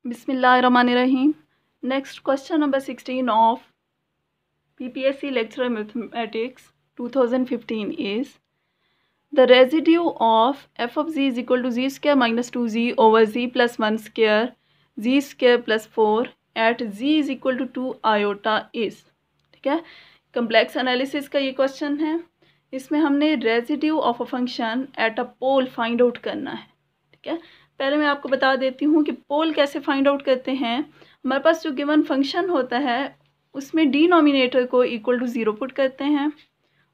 Bismillahirrahmanirrahim. Next question number 16 of PPSC Lecture Mathematics 2015 is the residue of f of z is equal to z square minus 2z over z plus 1 square z square plus 4 at z is equal to 2 iota is. ठीक है, complex analysis का ये question है. इसमें हमने residue of a function at a pole find out करना है. ठीक है, पहले मैं आपको बता देती हूँ कि पोल कैसे फाइंड आउट करते हैं. हमारे पास जो गिवन फंक्शन होता है उसमें डिनोमिनेटर को इक्वल टू 0 पुट करते हैं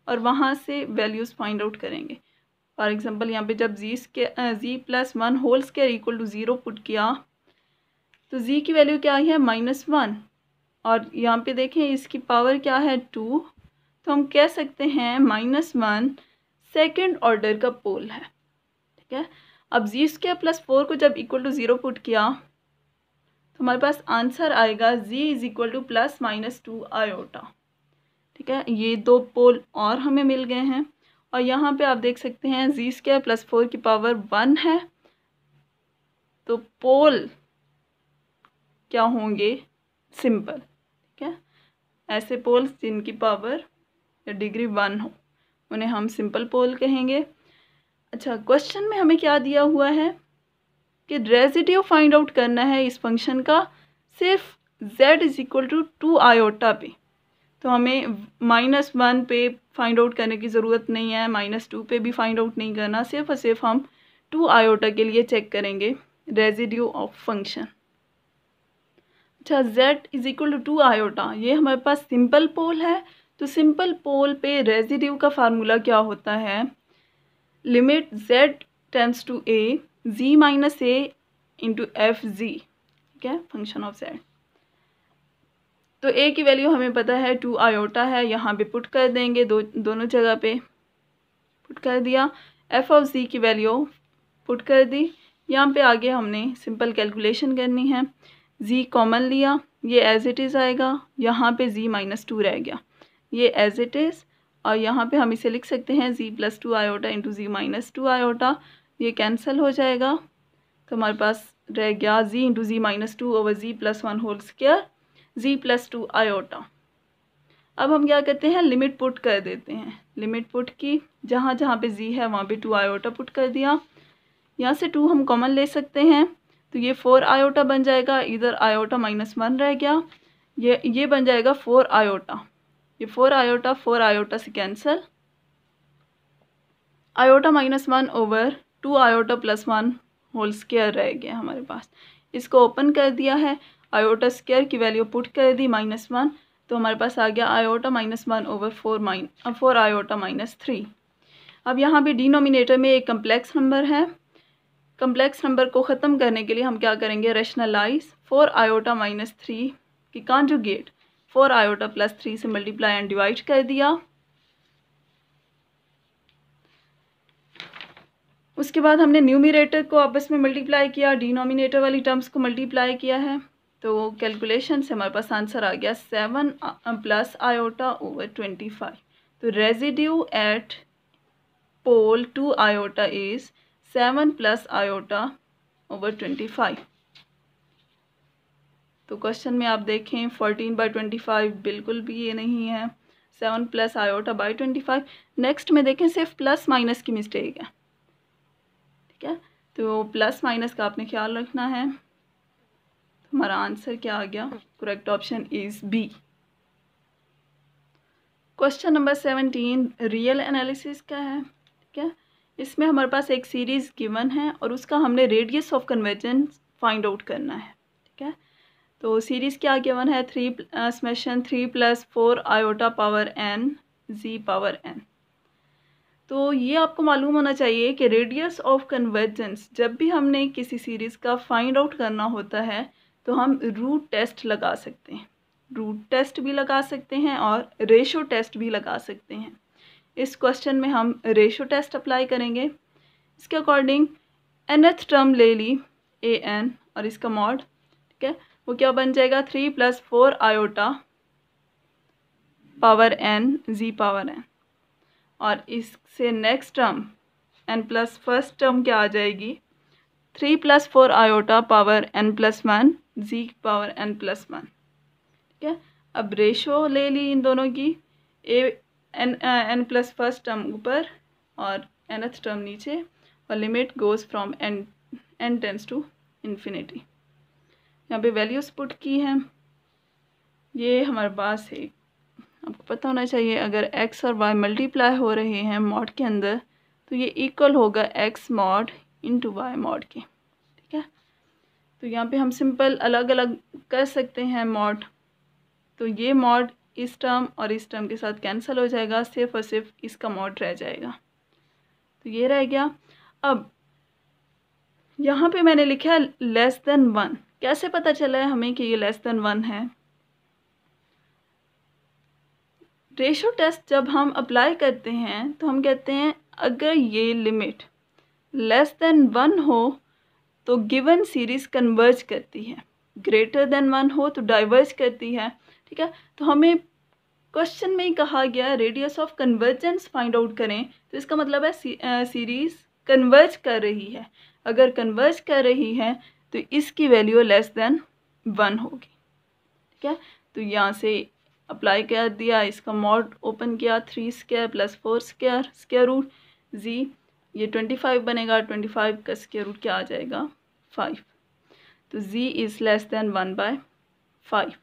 और वहाँ से वैल्यूज़ फाइंड आउट करेंगे. फॉर एग्जांपल यहाँ पे जब g plus 1 whole square equal to 0 put किया तो जी की वैल्यू क्या आई है -1 और यहाँ पे देखें इसकी पावर क्या है 2. तो हम कह सकते हैं -1 सेकेंड ऑर्डर का पोल है. ठीक है, अब जी स्क्वायर प्लस 4 को जब इक्वल टू 0 पुट किया तो हमारे पास आंसर आएगा z is equal two plus minus 2 iota. ठीक है, ये दो पोल और हमें मिल गए हैं और यहाँ पे आप देख सकते हैं जी स्क्वायर प्लस 4 की पावर 1 है. तो पोल क्या होंगे? सिंपल. ठीक है, ऐसे पोल्स जिनकी पावर या डिग्री 1 हो उन्हें हम सिंपल पोल कहेंगे. अच्छा, क्वेश्चन में हमें क्या दिया हुआ है कि रेजिड्यू फाइंड आउट करना है इस फंक्शन का सिर्फ z is equal to 2 iota पे. तो हमें -1 पे फाइंड आउट करने की ज़रूरत नहीं है, -2 पे भी फाइंड आउट नहीं करना, सिर्फ और सिर्फ हम 2 आयोटा के लिए चेक करेंगे रेजिड्यू ऑफ फंक्शन. अच्छा, z is equal to 2 iota, ये हमारे पास सिंपल पोल है. तो सिंपल पोल पे रेजिड्यू का फार्मूला क्या होता है? Limit z tends to a z minus a into F Z. ठीक है, फंक्शन ऑफ z. तो a की वैल्यू हमें पता है 2 आयोटा है, यहाँ पे पुट कर देंगे, दोनों जगह पे पुट कर दिया. f ऑफ z की वैल्यू पुट कर दी. यहाँ पे आगे हमने सिंपल कैलकुलेशन करनी है. z कॉमन लिया, ये एज इट इज़ आएगा. यहाँ पे z माइनस 2 रह गया, ये एज इट इज़. और यहाँ पे हम इसे लिख सकते हैं z plus 2 iota into z minus 2 iota. ये कैंसिल हो जाएगा तो हमारे पास रह गया z into z minus 2 over z plus 1 whole square z plus 2 iota. अब हम क्या करते हैं? लिमिट पुट कर देते हैं. लिमिट पुट की, जहाँ जहाँ पे z है वहाँ पे 2 आयोटा पुट कर दिया. यहाँ से 2 हम कॉमन ले सकते हैं तो ये 4 आयोटा बन जाएगा. इधर आयोटा -1 रह गया, ये बन जाएगा 4 आयोटा. ये 4 आयोटा से cancel. Iota -1 over 2 iota plus 1 whole square रह गया हमारे पास. इसको ओपन कर दिया है, आयोटा स्क्वायर की वैल्यू पुट कर दी -1, तो हमारे पास आ गया आयोटा -1 ओवर 4 आयोटा -3. अब यहाँ पे डिनोमिनेटर में एक कम्प्लेक्स नंबर है. कम्प्लेक्स नंबर को ख़त्म करने के लिए हम क्या करेंगे? रैशनलाइज 4 आयोटा -3 की कॉन्जुगेट 4 आयोटा प्लस 3 से मल्टीप्लाई एंड डिवाइड कर दिया. उसके बाद हमने न्यूमरेटर को आपस में मल्टीप्लाई किया, डिनोमिनेटर वाली टर्म्स को मल्टीप्लाई किया है. तो कैलकुलेशन से हमारे पास आंसर आ गया 7 प्लस आयोटा ओवर 25. तो residue at pole 2 iota is 7 plus iota over 25. तो क्वेश्चन में आप देखें 14/25 बिल्कुल भी ये नहीं है, 7 प्लस आयोटा बाई 25. नेक्स्ट में देखें सिर्फ प्लस माइनस की मिस्टेक है. ठीक है, तो प्लस माइनस का आपने ख्याल रखना है. तो हमारा आंसर क्या आ गया? Correct option is B. Question number 17 real analysis का है. ठीक है, इसमें हमारे पास एक सीरीज़ गिवन है और उसका हमने radius of convergence find out करना है. ठीक है, तो सीरीज़ क्या गिवन है? 3 plus 4 iota power n z power n. तो ये आपको मालूम होना चाहिए कि रेडियस ऑफ कन्वर्जेंस जब भी हमने किसी सीरीज़ का फाइंड आउट करना होता है तो हम रूट टेस्ट लगा सकते हैं. रूट टेस्ट भी लगा सकते हैं और रेशो टेस्ट भी लगा सकते हैं. इस क्वेश्चन में हम रेशो टेस्ट अप्लाई करेंगे. इसके अकॉर्डिंग nth टर्म ले ली an और इसका मॉड. ठीक है, वो क्या बन जाएगा? 3 plus 4 iota power n z power n. और इससे next term n plus first term क्या आ जाएगी? 3 + 4 iota power n+1 z power n+1। ठीक है, अब रेशो ले ली इन दोनों की, n प्लस फर्स्ट टर्म ऊपर और nth टर्म नीचे, और limit goes from n tends to infinity. यहाँ पे वैल्यूज़ पुट की हैं। ये हमारे पास है, आपको पता होना चाहिए, अगर x और y मल्टीप्लाई हो रहे हैं मॉड के अंदर तो ये इक्वल होगा x mod into y mod के। ठीक है, तो यहाँ पे हम सिंपल अलग अलग कर सकते हैं मॉड। तो ये मॉड इस टर्म और इस टर्म के साथ कैंसिल हो जाएगा, सिर्फ और सिर्फ इसका मॉड रह जाएगा। तो ये रह गया। अब यहाँ पे मैंने लिखा है <1। कैसे पता चला है हमें कि ये <1 है? रेशो टेस्ट जब हम अप्लाई करते हैं तो हम कहते हैं अगर ये लिमिट <1 हो तो गिवन सीरीज कन्वर्ज करती है, <1 हो तो डाइवर्ज करती है। ठीक है, तो हमें क्वेश्चन में ही कहा गया radius of convergence find out करें, तो इसका मतलब है सीरीज कन्वर्ज कर रही है। अगर कन्वर्ज कर रही है तो इसकी वैल्यू <1 होगी। ठीक है, तो यहाँ से अप्लाई कर दिया, इसका मॉड ओपन किया, 3² + 4² स्क्वायर रूट z, ये 25 बनेगा, 25 का स्क्वायर रूट क्या आ जाएगा 5। तो z is <1/5।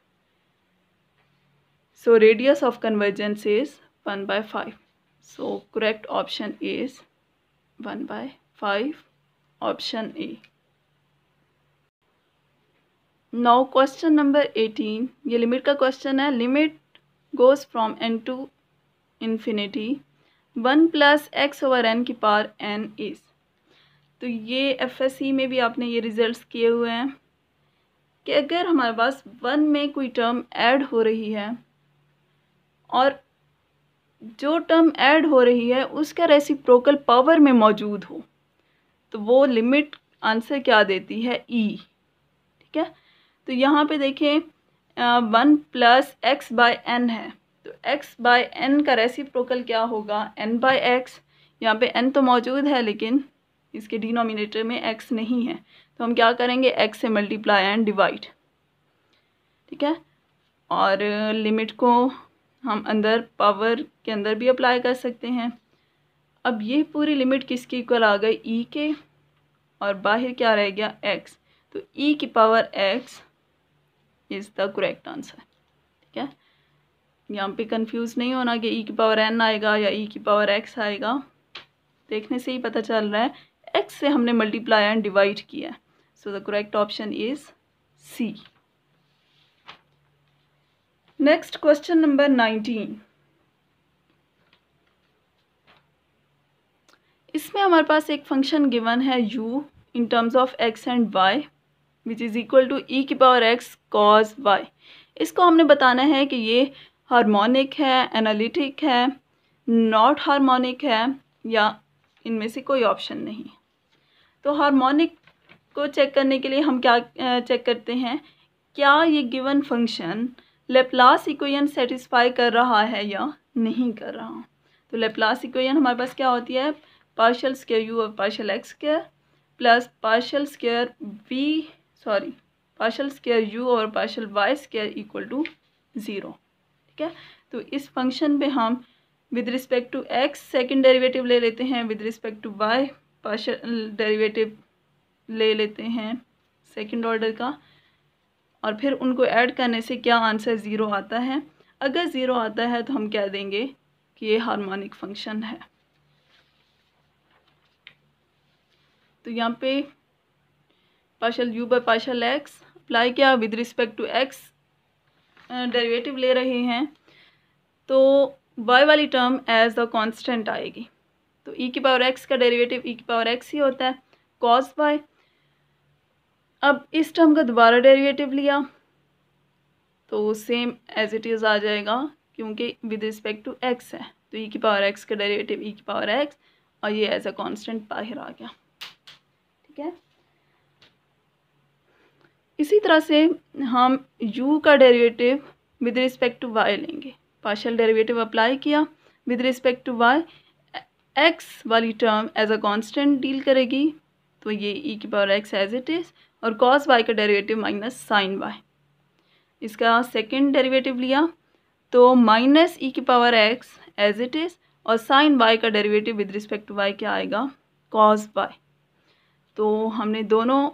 So radius of convergence is 1/5. So correct option is 1/5, option A. Now question number 18, ये लिमिट का क्वेश्चन है। Limit goes from n to infinity 1 + x/n की पावर n is। तो ये FSC में भी आपने ये रिजल्ट्स किए हुए हैं कि अगर हमारे पास 1 में कोई टर्म ऐड हो रही है और जो टर्म ऐड हो रही है उसका रेसिप्रोकल पावर में मौजूद हो तो वो लिमिट आंसर क्या देती है, ई। ठीक है, तो यहाँ पे देखें 1 + x/n है, तो x/n का रेसिप्रोकल क्या होगा, n/x। यहाँ पे n तो मौजूद है लेकिन इसके डिनोमिनेटर में x नहीं है, तो हम क्या करेंगे, x से मल्टीप्लाई एंड डिवाइड। ठीक है, और लिमिट को हम अंदर पावर के अंदर भी अप्लाई कर सकते हैं। अब ये पूरी लिमिट किसकी इक्वल आ गई, ई के, और बाहर क्या रह गया, x। तो e की power x is the correct answer. ठीक है, यहाँ पे कंफ्यूज नहीं होना कि e की पावर n आएगा या e की पावर x आएगा, देखने से ही पता चल रहा है x से हमने मल्टीप्लाई एंड डिवाइड किया। So the correct option is C. Next question number 19। इसमें हमारे पास एक फंक्शन गिवन है u इन terms of x and y which is equal to e की पावर x cos y। इसको हमने बताना है कि ये हार्मोनिक है, एनालिटिक है, नॉट हार्मोनिक है, या इनमें से कोई ऑप्शन नहीं। तो हार्मोनिक को चेक करने के लिए हम क्या चेक करते हैं, क्या ये given function Laplace equation satisfy कर रहा है या नहीं कर रहा। तो लेप्लास इक्वेशन हमारे पास क्या होती है, पार्शियल स्क्वायर u और partial x square plus partial square u और partial y square equal to 0। ठीक है, तो इस फंक्शन पे हम with respect to x second derivative ले लेते हैं, with respect to y partial derivative ले लेते हैं सेकंड ऑर्डर का, और फिर उनको ऐड करने से क्या आंसर 0 आता है। अगर 0 आता है तो हम कह देंगे कि ये हार्मोनिक फंक्शन है। तो यहाँ पे partial u by partial x apply किया, with respect to x derivative ले रहे हैं, तो y वाली टर्म एज द कांस्टेंट आएगी। तो e की पावर x का डेरिवेटिव e की पावर x ही होता है, cos y। अब इस टर्म का दोबारा डेरिवेटिव लिया तो सेम एज इट इज़ आ जाएगा, क्योंकि विद रिस्पेक्ट टू x है, तो e की पावर x का डेरिवेटिव e की पावर x, और ये एज अ कांस्टेंट बाहर आ गया। ठीक है, इसी तरह से हम u का derivative with respect to y लेंगे, पार्शियल डेरिवेटिव अप्लाई किया, with respect to y x वाली term as a constant deal करेगी, तो ये e की power x as it is, और cos y का डेरिवेटिव माइनस sin y। इसका सेकंड डेरिवेटिव लिया तो माइनस e की power x as it is, और sin y का derivative with respect to y क्या आएगा, cos y। तो हमने दोनों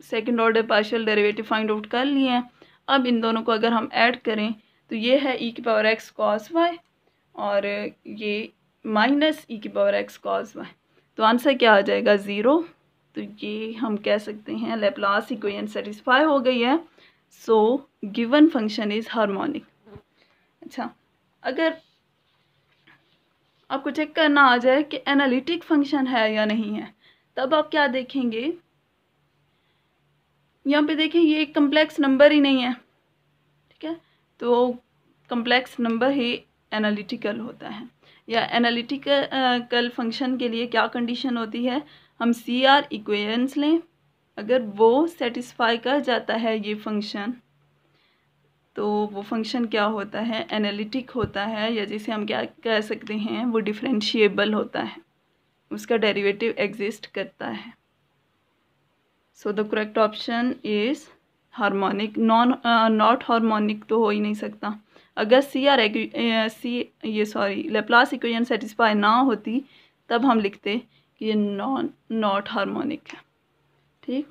second order partial derivative find out कर लिए हैं। अब इन दोनों को अगर हम ऐड करें तो ये है e की पावर x cos y, और ये माइनस e की पावर x cos y। तो आंसर क्या आ जाएगा, 0। तो ये हम कह सकते हैं लैप्लास इक्वेशन सेटिस्फाई हो गई है। So given function is harmonic. अच्छा, अगर आपको चेक करना आ जाए कि एनालिटिक फंक्शन है या नहीं है, तब आप क्या देखेंगे, यहाँ पे देखें ये एक कम्प्लेक्स नंबर ही नहीं है, ठीक है। तो कम्प्लेक्स नंबर ही एनालिटिकल होता है, या एनालिटिकल फंक्शन के लिए क्या कंडीशन होती है, हम CR इक्वेशंस लें, अगर वो सेटिस्फाई कर जाता है ये फंक्शन, तो वो फंक्शन क्या होता है, एनालिटिक होता है, या जिसे हम क्या कह सकते हैं, वो डिफरेंशिएबल होता है, उसका डेरिवेटिव एग्जिस्ट करता है। सो the correct option is harmonic. Not harmonic तो हो ही नहीं सकता। अगर लैप्लास इक्वेशन सेटिस्फाई ना होती तब हम लिखते कि ये नॉट हार्मोनिक है, ठीक।